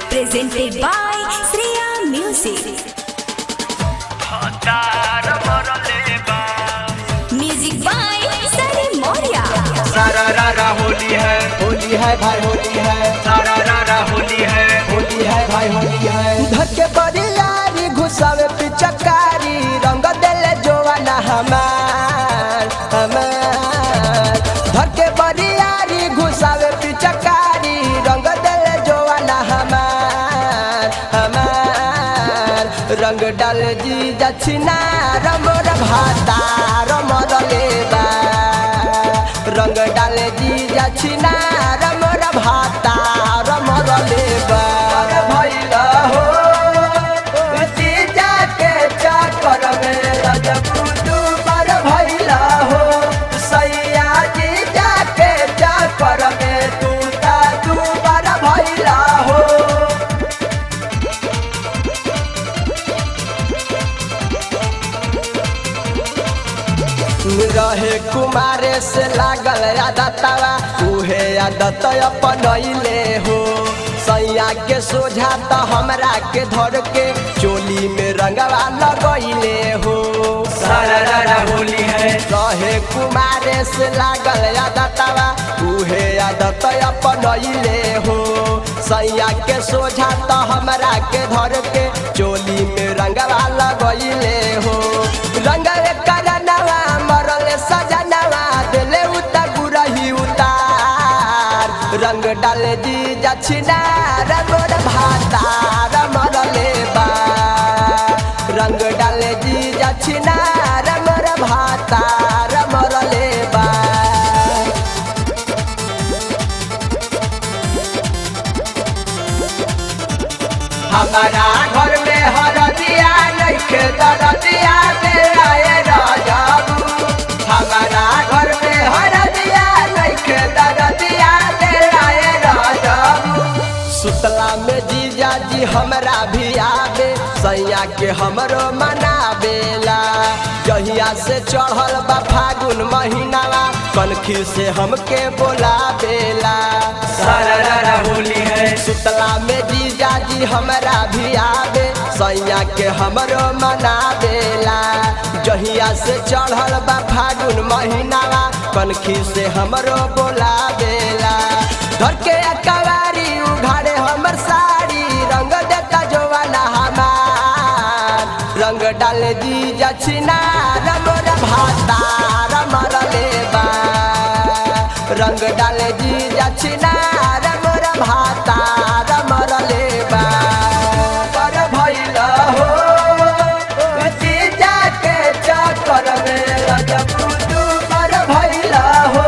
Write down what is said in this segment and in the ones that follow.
Presented by Sriya Music. Music by Sunny Moria. सारा रारा होली है भाई होली है, सारा रारा होली है भाई होली है। धर के बरियारी घुसावे पिचकारी रंग देले जोवाना हमार धर के बरियारी घुसावे पिचकारी रंग देले जोवाना हमार रंग डाल जी दक्षिणा रमोर भाता रमोर लेबा रंग डाल जी दक्षिणा रमोर भाता रमोर लेबा भैला हो जीजा के चक्कर में रजपुतू पर भैला हो सैया जीजा के चक्कर में तू पर भैला हो। रहे कुमारे से लागल आदतवा उहे आदत अपनैले हो सैया के सोझा तो हमरा के धर के चोली में रंगवा लगैले हो। सारा रारा होली है रहे कुमारे से लागल आदतवा उहे आदत अपनैले हो सैया के सोझा तो हमरा के धर के चोली में रंगवा लगैले हो। रंग करनवा मरल सजनवा दिले उतर गुरही उतार रंग डाल जी दक्षिणा रमोर भाता रमोर लेबा रंग डाल जी दक्षिणा रमोर भाता रमोर लेबा। हमारा घर में हरदिया नइखे दरदिया आए राजाबू हमारा घर में हरदिया नइखे दरदिया आए राजाबू। सुतला में जीजा जी हमरा भी आवे सैया के हमरो मनावेला जहिया से चढ़ल बा फागुन महीनावा कनखी से हमके बोलावेला। सारा रारा होली है सुतला में जीजा जी हमरा भी आवे सैया के हमरो मनावेला जहिया से चढ़ल बा फागुन महीनावा कनखी से हमरो बोलावेला। धर के अकवारी उघाड़े हमर साड़ी रंग देता जोवाना हमार रंग डाल दी दक्षिणा रमोर भाता रमोर लेबा रंग डाल दी दक्षिणा रमोर भाता रमोर लेबा पर भैला हो जीजा के चक्कर में रजपुतू पर भैला हो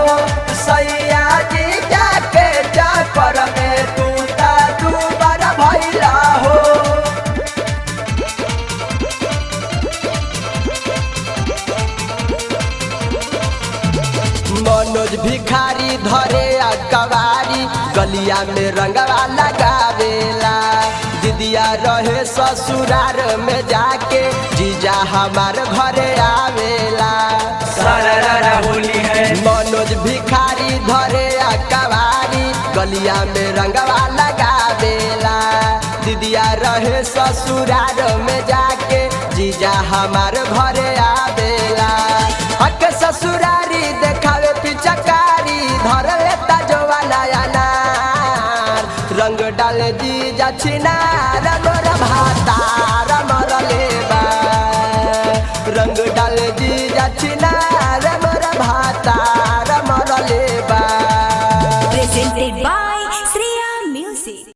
सैया जीजा के चक्कर में तू पर भैला हो। मनोज भिखारी धरे अकवारी गलिया में रंगवा लगावेला दीदिया रहे ससुरार में जाके जीजा हमार घरे आवेला। सारा रारा होली है मनोज भिखारी धरे अकवारी गलिया में रंगवा लगावेला दीदिया रहे ससुरार में जाके जीजा हमार घरे आवेला। अके ससुरारी देखावे पिचकारी धर लेता जोवाना अनार रंग डाल दी दक्षिणा रमोर भाता रमोर लेबा रंग डाल दी दक्षिणा रमोर भाता